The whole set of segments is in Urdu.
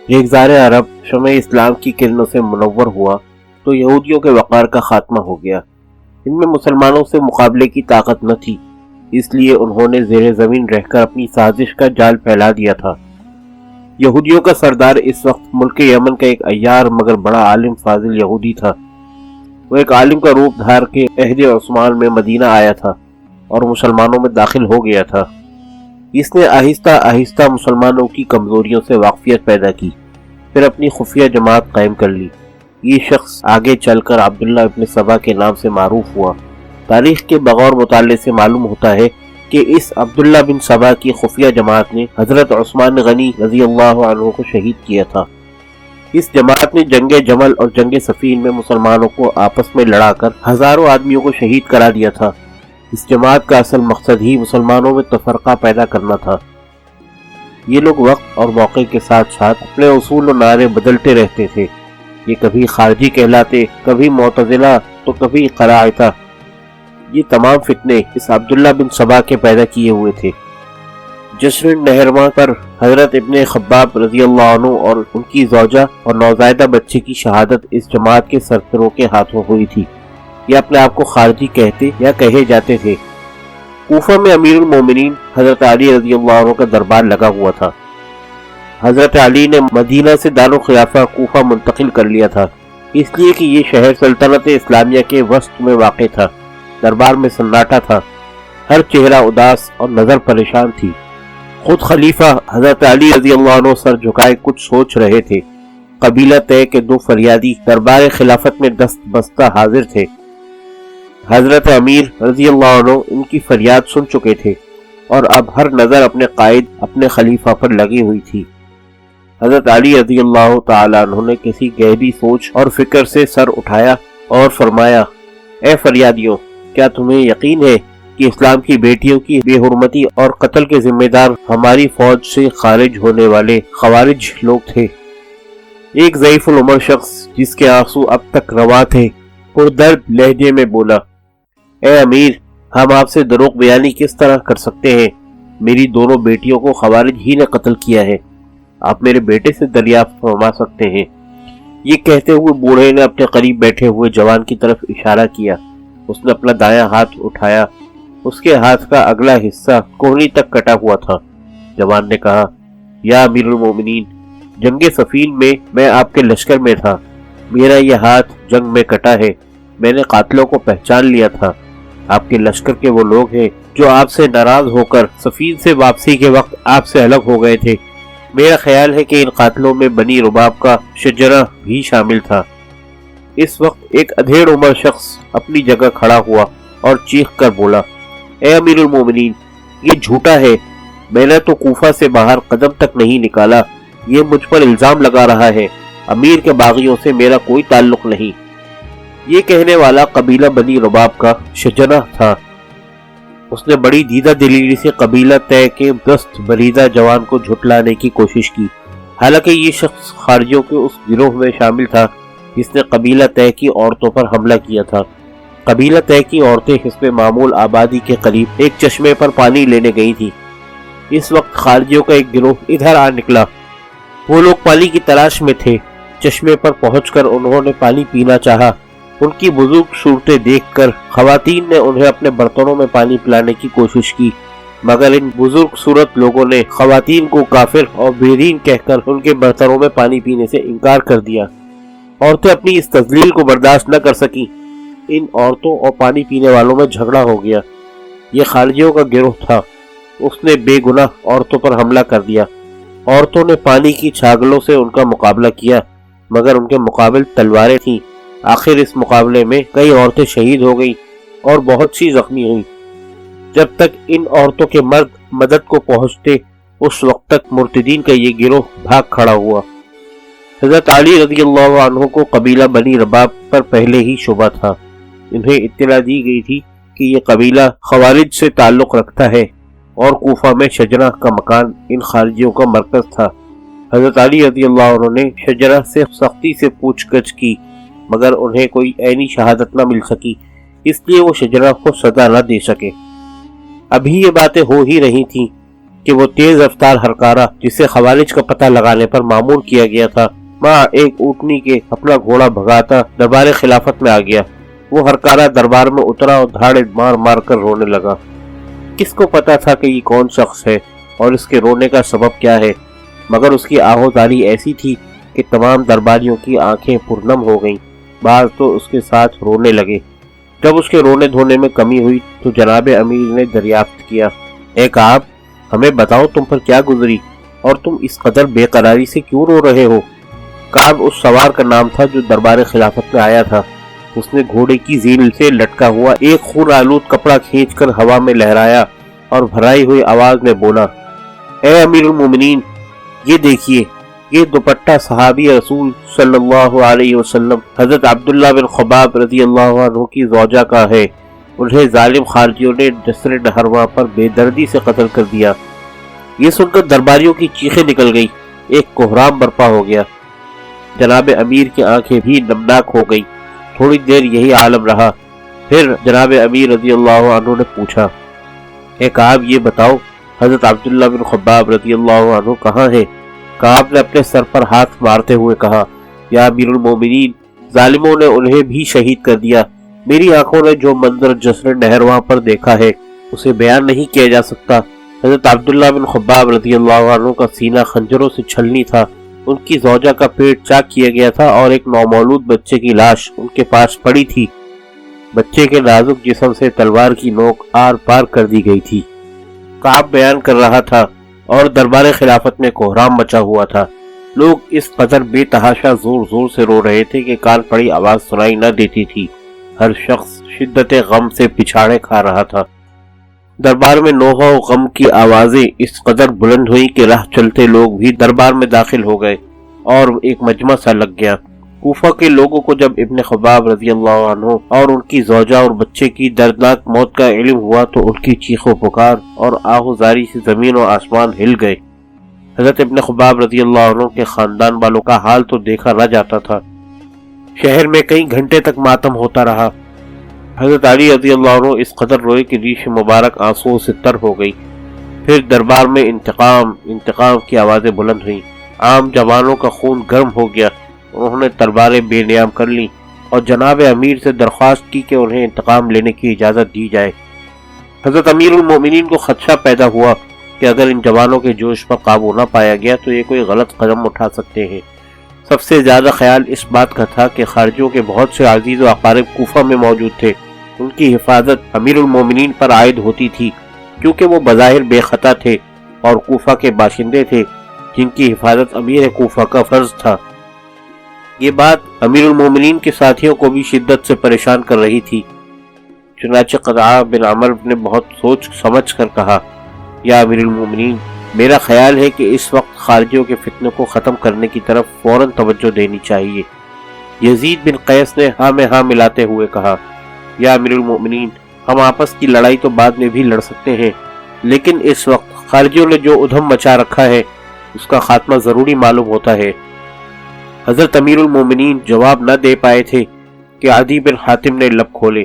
ریگزار عرب شمع اسلام کی کرنوں سے منور ہوا تو یہودیوں کے وقار کا خاتمہ ہو گیا۔ ان میں مسلمانوں سے مقابلے کی طاقت نہ تھی، اس لیے انہوں نے زیر زمین رہ کر اپنی سازش کا جال پھیلا دیا تھا۔ یہودیوں کا سردار اس وقت ملک یمن کا ایک عیار مگر بڑا عالم فاضل یہودی تھا۔ وہ ایک عالم کا روپ دھار کے عہد عثمان میں مدینہ آیا تھا اور مسلمانوں میں داخل ہو گیا تھا۔ اس نے آہستہ آہستہ مسلمانوں کی کمزوریوں سے واقفیت پیدا کی، پھر اپنی خفیہ جماعت قائم کر لی۔ یہ شخص آگے چل کر عبداللہ ابن سبا کے نام سے معروف ہوا۔ تاریخ کے بغور مطالعے سے معلوم ہوتا ہے کہ اس عبداللہ بن سبا کی خفیہ جماعت نے حضرت عثمان غنی رضی اللہ عنہ کو شہید کیا تھا۔ اس جماعت نے جنگ جمل اور جنگ صفین میں مسلمانوں کو آپس میں لڑا کر ہزاروں آدمیوں کو شہید کرا دیا تھا۔ اس جماعت کا اصل مقصد ہی مسلمانوں میں تفرقہ پیدا کرنا تھا۔ یہ لوگ وقت اور موقع کے ساتھ ساتھ اپنے اصول و نعرے بدلتے رہتے تھے۔ یہ کبھی خارجی کہلاتے، کبھی معتزلہ تو کبھی قراعتہ۔ یہ تمام فتنے اس عبداللہ بن سبا کے پیدا کیے ہوئے تھے۔ جشن نہرواں پر حضرت ابن خباب رضی اللہ عنہ اور ان کی زوجہ اور نوزائیدہ بچے کی شہادت اس جماعت کے سربراہوں کے ہاتھوں ہوئی تھی۔ یہ اپنے آپ کو خارجی کہتے یا کہے جاتے تھے۔ کوفہ میں امیر المومنین حضرت علی رضی اللہ عنہ کا دربار لگا ہوا تھا۔ حضرت علی نے مدینہ سے دارالخلافہ کوفہ منتقل کر لیا تھا، اس لیے کہ یہ شہر سلطنت اسلامیہ کے وسط میں واقع تھا۔ دربار میں سناٹا تھا، ہر چہرہ اداس اور نظر پریشان تھی۔ خود خلیفہ حضرت علی رضی اللہ عنہ سر جھکائے کچھ سوچ رہے تھے۔ قبیلہ طے کے دو فریادی دربار خلافت میں دست بستہ حاضر تھے۔ حضرت امیر رضی اللہ عنہ ان کی فریاد سن چکے تھے اور اب ہر نظر اپنے قائد اپنے خلیفہ پر لگی ہوئی تھی۔ حضرت علی رضی اللہ تعالی عنہ نے کسی گہری سوچ اور فکر سے سر اٹھایا اور فرمایا، اے فریادیوں، کیا تمہیں یقین ہے کہ اسلام کی بیٹیوں کی بے حرمتی اور قتل کے ذمہ دار ہماری فوج سے خارج ہونے والے خوارج لوگ تھے؟ ایک ضعیف العمر شخص جس کے آنسو اب تک رواں تھے پردرد لہجے میں بولا، اے امیر، ہم آپ سے دروغ بیانی کس طرح کر سکتے ہیں؟ میری دونوں بیٹیوں کو خوارج ہی نے قتل کیا ہے، آپ میرے بیٹے سے دریافت فرما سکتے ہیں۔ یہ کہتے ہوئے بوڑھے نے اپنے قریب بیٹھے ہوئے جوان کی طرف اشارہ کیا۔ اس نے اپنا دایاں ہاتھ اٹھایا، اس کے ہاتھ کا اگلا حصہ کوہنی تک کٹا ہوا تھا۔ جوان نے کہا، یا امیر المومنین، جنگ صفین میں میں آپ کے لشکر میں تھا، میرا یہ ہاتھ جنگ میں کٹا ہے، میں نے قاتلوں کو پہچان لیا تھا۔ آپ کے لشکر کے وہ لوگ ہیں جو آپ سے ناراض ہو کر صفین سے واپسی کے وقت آپ سے الگ ہو گئے تھے۔ میرا خیال ہے کہ ان قاتلوں میں بنی رباب کا شجرہ بھی شامل تھا۔ اس وقت ایک ادھیڑ عمر شخص اپنی جگہ کھڑا ہوا اور چیخ کر بولا، اے امیر المومنین، یہ جھوٹا ہے، میں نے تو کوفہ سے باہر قدم تک نہیں نکالا، یہ مجھ پر الزام لگا رہا ہے، امیر کے باغیوں سے میرا کوئی تعلق نہیں۔ یہ کہنے والا قبیلہ بنی رباب کا شجرہ تھا۔ اس نے بڑی دیدہ دلیری سے قبیلہ طے کے دست بریدہ جوان کو جھٹلانے کی کوشش کی، حالانکہ یہ شخص خارجیوں کے اس گروہ میں شامل تھا جس نے قبیلہ طے کی عورتوں پر حملہ کیا تھا۔ قبیلہ طے کی عورتیں حسب معمول آبادی کے قریب ایک چشمے پر پانی لینے گئی تھی۔ اس وقت خارجیوں کا ایک گروہ ادھر آ نکلا۔ وہ لوگ پانی کی تلاش میں تھے۔ چشمے پر پہنچ کر انہوں نے پانی پینا چاہا۔ ان کی بزرگ صورتیں دیکھ کر خواتین نے انہیں اپنے برتنوں میں پانی پلانے کی کوشش کی، مگر ان بزرگ صورت لوگوں نے خواتین کو کافر اور بے دین کہہ کر ان کے برتنوں میں پانی پینے سے انکار کر دیا۔ عورتیں اپنی اس تذلیل کو برداشت نہ کر سکیں۔ ان عورتوں اور پانی پینے والوں میں جھگڑا ہو گیا۔ یہ خارجیوں کا گروہ تھا۔ اس نے بے گناہ عورتوں پر حملہ کر دیا۔ عورتوں نے پانی کی چھاگلوں سے ان کا مقابلہ کیا، مگر ان کے مقابل تلواریں تھیں۔ آخر اس مقابلے میں کئی عورتیں شہید ہو گئیں اور بہت سی زخمی ہوئیں۔ جب تک ان عورتوں کے مرد مدد کو پہنچتے، اس وقت تک مرتدین کا یہ گروہ بھاگ کھڑا ہوا۔ حضرت علی رضی اللہ عنہ کو قبیلہ بنی رباب پر پہلے ہی شبہ تھا۔ انہیں اطلاع دی گئی تھی کہ یہ قبیلہ خوارج سے تعلق رکھتا ہے اور کوفہ میں شجرہ کا مکان ان خارجیوں کا مرکز تھا۔ حضرت علی رضی اللہ عنہ نے شجرہ سے سختی سے پوچھ گچھ کی، مگر انہیں کوئی عینی شہادت نہ مل سکی، اس لیے وہ شجرہ کو سزا نہ دے سکے۔ ابھی یہ باتیں ہو ہی رہی تھیں کہ وہ تیز رفتار ہرکارہ جسے خوارج کا پتہ لگانے پر معمور کیا گیا تھا، ماں ایک اونٹنی کے اپنا گھوڑا بھگاتا دربار خلافت میں آ گیا۔ وہ ہرکارہ دربار میں اترا اور دھاڑے مار مار کر رونے لگا۔ کس کو پتا تھا کہ یہ کون شخص ہے اور اس کے رونے کا سبب کیا ہے، مگر اس کی آہوزاری ایسی تھی کہ تمام درباریوں کی آنکھیں پرنم ہو گئیں، بعض تو اس کے ساتھ رونے لگے۔ جب اس کے رونے دھونے میں کمی ہوئی تو جناب امیر نے دریافت کیا، اے کعب، ہمیں بتاؤ تم پر کیا گزری اور تم اس قدر بے قراری سے کیوں رو رہے ہو؟ کعب اس سوار کا نام تھا جو دربار خلافت میں آیا تھا۔ اس نے گھوڑے کی زیل سے لٹکا ہوا ایک خون آلود کپڑا کھینچ کر ہوا میں لہرایا اور بھرائی ہوئی آواز میں بولا، اے امیر المومنین، یہ دیکھیے، یہ دوپٹہ صحابی رسول صلی اللہ علیہ وسلم حضرت عبداللہ بن خباب رضی اللہ عنہ کی زوجہ کا ہے۔ انہیں ظالم خارجیوں نے جسر نہرواں پر بے دردی سے قتل کر دیا۔ یہ سن کر درباریوں کی چیخیں نکل گئی، ایک کوہرام برپا ہو گیا۔ جناب امیر کی آنکھیں بھی نمناک ہو گئی۔ تھوڑی دیر یہی عالم رہا، پھر جناب امیر رضی اللہ عنہ نے پوچھا، اے کعب، یہ بتاؤ حضرت عبداللہ بن خباب رضی اللہ عنہ کہاں ہے؟ کعب نے اپنے سر پر ہاتھ مارتے ہوئے کہا، یا امیر المومنین، ظالموں نے انہیں بھی شہید کر دیا۔ میری آنکھوں نے جو منظر جسر نہرواں پر دیکھا ہے اسے بیان نہیں کیا جا سکتا۔ حضرت عبداللہ بن خباب رضی اللہ عنہ کا سینہ خنجروں سے چھلنی تھا، ان کی زوجہ کا پیٹ چاک کیا گیا تھا اور ایک نومولود بچے کی لاش ان کے پاس پڑی تھی۔ بچے کے نازک جسم سے تلوار کی نوک آر پار کر دی گئی تھی۔ کعب بیان کر رہا تھا اور دربار خلافت میں کوہرام مچا ہوا تھا۔ لوگ اس قدر بے تحاشا زور زور سے رو رہے تھے کہ کان پڑی آواز سنائی نہ دیتی تھی۔ ہر شخص شدت غم سے پچھاڑے کھا رہا تھا۔ دربار میں نوحہ و غم کی آوازیں اس قدر بلند ہوئی کہ راہ چلتے لوگ بھی دربار میں داخل ہو گئے اور ایک مجمع سا لگ گیا۔ کوفہ کے لوگوں کو جب ابن خباب رضی اللہ عنہ اور ان کی زوجہ اور بچے کی دردناک موت کا علم ہوا تو ان کی چیخ و پکار اور آہوزاری سے زمین و آسمان ہل گئے۔ حضرت ابن خباب رضی اللہ عنہ کے خاندان والوں کا حال تو دیکھا نہ جاتا تھا۔ شہر میں کئی گھنٹے تک ماتم ہوتا رہا۔ حضرت علی رضی اللہ عنہ اس قدر روئے کہ ریش مبارک آنسوؤں سے تر ہو گئی۔ پھر دربار میں انتقام انتقام کی آوازیں بلند ہوئیں۔ عام جوانوں کا خون گرم ہو گیا۔ انہوں نے تلواریں بے نیام کر لیں اور جناب امیر سے درخواست کی کہ انہیں انتقام لینے کی اجازت دی جائے۔ حضرت امیر المومنین کو خدشہ پیدا ہوا کہ اگر ان جوانوں کے جوش پر قابو نہ پایا گیا تو یہ کوئی غلط قدم اٹھا سکتے ہیں۔ سب سے زیادہ خیال اس بات کا تھا کہ خارجیوں کے بہت سے عزیز و اقارب کوفہ میں موجود تھے۔ ان کی حفاظت امیر المومنین پر عائد ہوتی تھی، کیونکہ وہ بظاہر بے خطا تھے اور کوفہ کے باشندے تھے جن کی حفاظت امیر کوفہ کا فرض تھا۔ یہ بات امیر المومنین کے ساتھیوں کو بھی شدت سے پریشان کر رہی تھی۔ چنانچہ قضاء بن عمر نے بہت سوچ سمجھ کر کہا، یا امیر المومنین، میرا خیال ہے کہ اس وقت خارجیوں کے فتنے کو ختم کرنے کی طرف فوراً توجہ دینی چاہیے۔ یزید بن قیس نے ہاں میں ہاں ملاتے ہوئے کہا، یا امیر المومنین، ہم آپس کی لڑائی تو بعد میں بھی لڑ سکتے ہیں، لیکن اس وقت خارجیوں نے جو ادھم مچا رکھا ہے اس کا خاتمہ ضروری معلوم ہوتا ہے۔ حضرت امیر المومنین جواب نہ دے پائے تھے کہ عدی بن حاتم نے لب کھولے۔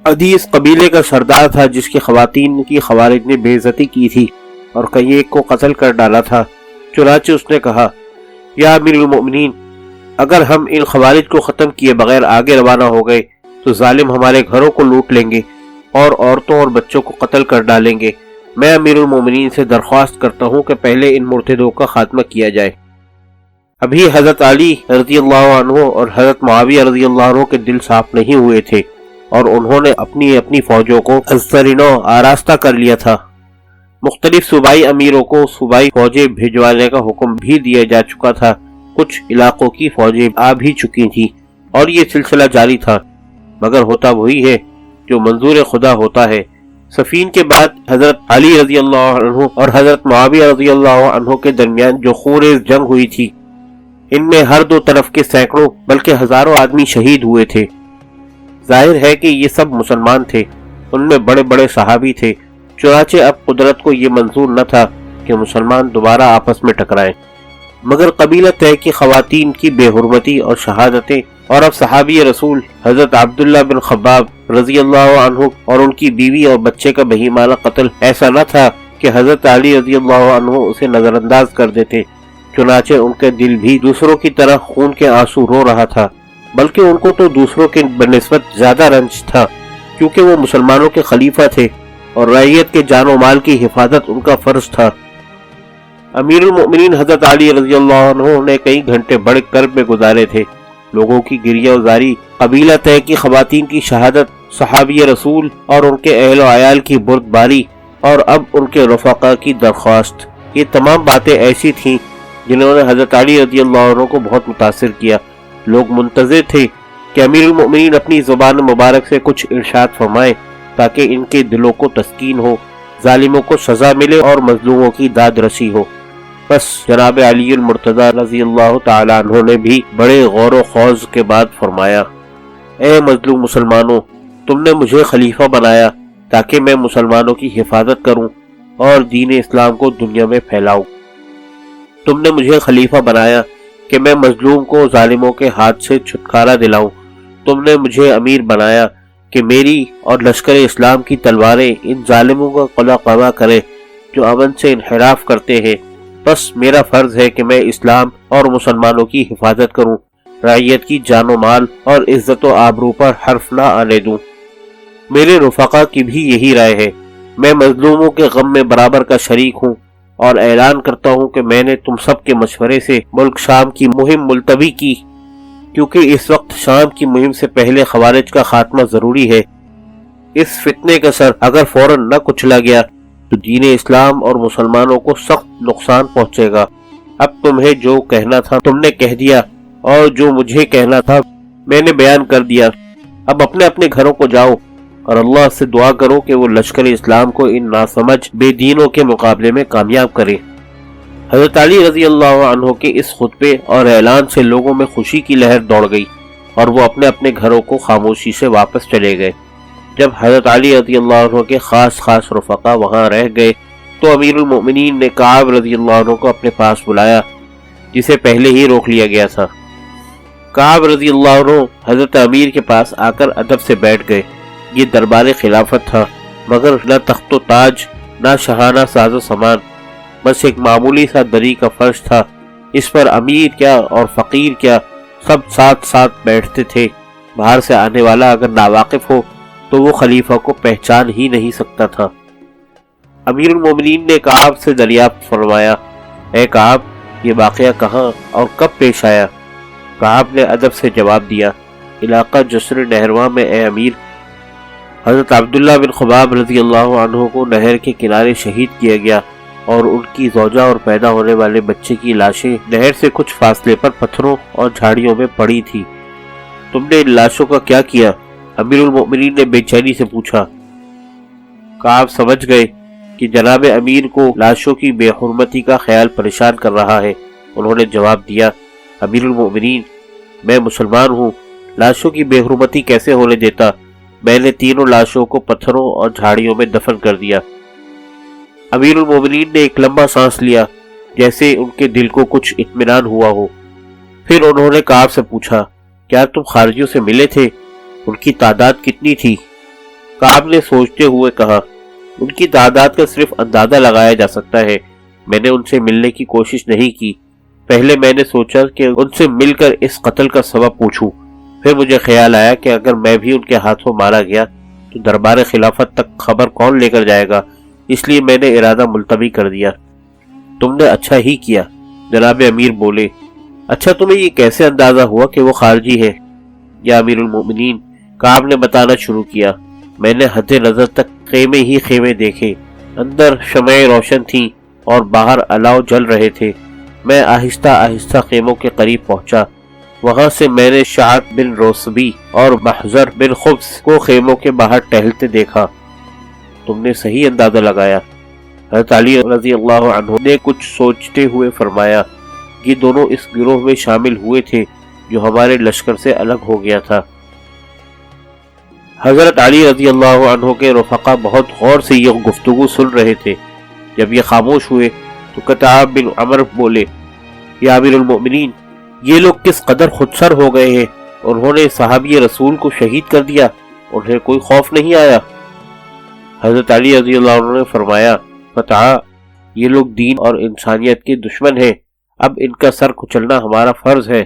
عدی اس قبیلے کا سردار تھا جس کی خواتین کی خوارج نے بے عزتی کی تھی اور کئی ایک کو قتل کر ڈالا تھا۔ چنانچہ اس نے کہا، یا امیر المومنین، اگر ہم ان خوارج کو ختم کیے بغیر آگے روانہ ہو گئے تو ظالم ہمارے گھروں کو لوٹ لیں گے اور عورتوں اور بچوں کو قتل کر ڈالیں گے۔ میں امیر المومنین سے درخواست کرتا ہوں کہ پہلے ان مرتدوں کا خاتمہ کیا جائے۔ ابھی حضرت علی رضی اللہ عنہ اور حضرت معاویہ رضی اللہ عنہ کے دل صاف نہیں ہوئے تھے اور انہوں نے اپنی اپنی فوجوں کو ازسرنو آراستہ کر لیا تھا۔ مختلف صوبائی امیروں کو صوبائی فوجیں بھیجوانے کا حکم بھی دیا جا چکا تھا۔ کچھ علاقوں کی فوجیں آ بھی چکی تھیں اور یہ سلسلہ جاری تھا، مگر ہوتا وہی ہے جو منظور خدا ہوتا ہے۔ صفین کے بعد حضرت علی رضی اللہ عنہ اور حضرت معاویہ رضی اللہ عنہ کے درمیان جو خونریز جنگ ہوئی تھی، ان میں ہر دو طرف کے سینکڑوں بلکہ ہزاروں آدمی شہید ہوئے تھے۔ ظاہر ہے کہ یہ سب مسلمان تھے، ان میں بڑے بڑے صحابی تھے۔ چنانچہ اب قدرت کو یہ منظور نہ تھا کہ مسلمان دوبارہ آپس میں ٹکرائیں، مگر قبیلہ طے کی خواتین کی بے حرمتی اور شہادتیں، اور اب صحابی رسول حضرت عبداللہ بن خباب رضی اللہ عنہ اور ان کی بیوی اور بچے کا بہیمانہ قتل ایسا نہ تھا کہ حضرت علی رضی اللہ عنہ اسے نظر انداز کر دیتے، چنانچہ ان کے دل بھی دوسروں کی طرح خون کے آنسو رو رہا تھا، بلکہ ان کو تو دوسروں کے بنسبت زیادہ رنج تھا، کیونکہ وہ مسلمانوں کے خلیفہ تھے اور رعیت کے جان و مال کی حفاظت ان کا فرض تھا۔ امیر المؤمنین حضرت علی رضی اللہ عنہ نے کئی گھنٹے بڑے کرب میں گزارے تھے۔ لوگوں کی گریہ وزاری، قبیلہ طے کی خواتین کی شہادت، صحابی رسول اور ان کے اہل و عیال کی بردباری، اور اب ان کے رفقا کی درخواست، یہ تمام باتیں ایسی تھیں جنہوں نے حضرت علی رضی اللہ عنہ کو بہت متاثر کیا۔ لوگ منتظر تھے کہ امیر المؤمنین اپنی زبان مبارک سے کچھ ارشاد فرمائیں تاکہ ان کے دلوں کو تسکین ہو، ظالموں کو سزا ملے اور مظلوموں کی داد رسی ہو۔ بس جناب علی المرتضی رضی اللہ تعالی عنہ نے بھی بڑے غور و خوض کے بعد فرمایا، اے مظلوم مسلمانوں، تم نے مجھے خلیفہ بنایا تاکہ میں مسلمانوں کی حفاظت کروں اور دین اسلام کو دنیا میں پھیلاؤں۔ تم نے مجھے خلیفہ بنایا کہ میں مظلوم کو ظالموں کے ہاتھ سے چھٹکارا دلاؤں۔ تم نے مجھے امیر بنایا کہ میری اور لشکر اسلام کی تلواریں ان ظالموں کا قلع قما کرے جو امن سے انحراف کرتے ہیں۔ بس میرا فرض ہے کہ میں اسلام اور مسلمانوں کی حفاظت کروں، رعیت کی جان و مال اور عزت و آبرو پر حرف نہ آنے دوں۔ میرے رفقا کی بھی یہی رائے ہے۔ میں مظلوموں کے غم میں برابر کا شریک ہوں اور اعلان کرتا ہوں کہ میں نے تم سب کے مشورے سے ملک شام کی مہم ملتوی کی، کیونکہ اس وقت شام کی مہم سے پہلے خوارج کا خاتمہ ضروری ہے۔ اس فتنے کا سر اگر فوراً نہ کچلا گیا تو دین اسلام اور مسلمانوں کو سخت نقصان پہنچے گا۔ اب تمہیں جو کہنا تھا تم نے کہہ دیا، اور جو مجھے کہنا تھا میں نے بیان کر دیا۔ اب اپنے اپنے گھروں کو جاؤ اور اللہ سے دعا کرو کہ وہ لشکر اسلام کو ان ناسمجھ بے دینوں کے مقابلے میں کامیاب کرے۔ حضرت علی رضی اللہ عنہ کے اس خطبے اور اعلان سے لوگوں میں خوشی کی لہر دوڑ گئی اور وہ اپنے اپنے گھروں کو خاموشی سے واپس چلے گئے۔ جب حضرت علی رضی اللہ عنہ کے خاص رفقا وہاں رہ گئے تو امیر المؤمنین نے کعب رضی اللہ عنہ کو اپنے پاس بلایا، جسے پہلے ہی روک لیا گیا تھا۔ کعب رضی اللہ عنہ حضرت امیر کے پاس آ کر ادب سے بیٹھ گئے۔ یہ دربار خلافت تھا، مگر نہ تخت و تاج نہ شاہانہ ساز و سامان، بس ایک معمولی سا دری کا فرش تھا۔ اس پر امیر کیا اور فقیر کیا سب ساتھ ساتھ بیٹھتے تھے۔ باہر سے آنے والا اگر ناواقف ہو تو وہ خلیفہ کو پہچان ہی نہیں سکتا تھا۔ امیر المومنین نے کعب سے دریافت فرمایا، اے کعب، یہ واقعہ کہاں اور کب پیش آیا؟ کعب نے ادب سے جواب دیا، علاقہ جسر نہرواں میں اے امیر۔ حضرت عبداللہ بن خباب رضی اللہ عنہ کو نہر کے کنارے شہید کیا گیا اور ان کی زوجہ اور پیدا ہونے والے بچے کی لاشیں نہر سے کچھ فاصلے پر پتھروں اور جھاڑیوں میں پڑی تھی۔ تم نے ان لاشوں کا کیا کیا؟ امیر المؤمنین نے بے چینی سے پوچھا۔ کعب سمجھ گئے کہ جناب امیر کو لاشوں کی بے حرمتی کا خیال پریشان کر رہا ہے۔ انہوں نے جواب دیا، امیر المؤمنین، میں مسلمان ہوں، لاشوں کی بے حرمتی کیسے ہونے دیتا؟ میں نے تینوں لاشوں کو پتھروں اور جھاڑیوں میں دفن کر دیا۔ امیر المؤمنین نے ایک لمبا سانس لیا، جیسے ان کے دل کو کچھ اطمینان ہوا ہو۔ پھر انہوں نے کعب سے پوچھا، کیا تم خارجیوں سے ملے تھے؟ ان کی تعداد کتنی تھی؟ کعب نے سوچتے ہوئے کہا، ان کی تعداد کا صرف اندازہ لگایا جا سکتا ہے، میں نے ان سے ملنے کی کوشش نہیں کی۔ پہلے میں نے سوچا کہ ان سے مل کر اس قتل کا سبب پوچھوں، پھر مجھے خیال آیا کہ اگر میں بھی ان کے ہاتھوں مارا گیا تو دربار خلافت تک خبر کون لے کر جائے گا، اس لیے میں نے ارادہ ملتوی کر دیا۔ تم نے اچھا ہی کیا، جناب امیر بولے۔ اچھا، تمہیں یہ کیسے اندازہ ہوا کہ وہ خارجی ہے؟ یا امیر المؤمنین، کعب نے بتانا شروع کیا، میں نے حد نظر تک خیمے ہی خیمے دیکھے، اندر شمعیں روشن تھیں اور باہر الاؤ جل رہے تھے۔ میں آہستہ آہستہ خیموں کے قریب پہنچا، وہاں سے میں نے شعب بن روسبی اور محضر بن خبز کو خیموں کے باہر ٹہلتے دیکھا۔ تم نے صحیح اندازہ لگایا۔ حضرت علی رضی اللہ عنہ نے کچھ سوچتے ہوئے فرمایا، یہ دونوں اس گروہ میں شامل ہوئے تھے جو ہمارے لشکر سے الگ ہو گیا تھا۔ حضرت علی رضی اللہ عنہ کے رفقا بہت غور سے یہ گفتگو سن رہے تھے۔ جب یہ خاموش ہوئے تو کتاب بن عمر بولے، یا امیر المؤمنین، یہ لوگ کس قدر خودسر ہو گئے ہیں، انہوں نے صحابی رسول کو شہید کر دیا، انہیں کوئی خوف نہیں آیا؟ حضرت علی رضی اللہ عنہ نے فرمایا، فتح، یہ لوگ دین اور انسانیت کے دشمن ہیں، اب ان کا سر کچلنا ہمارا فرض ہے۔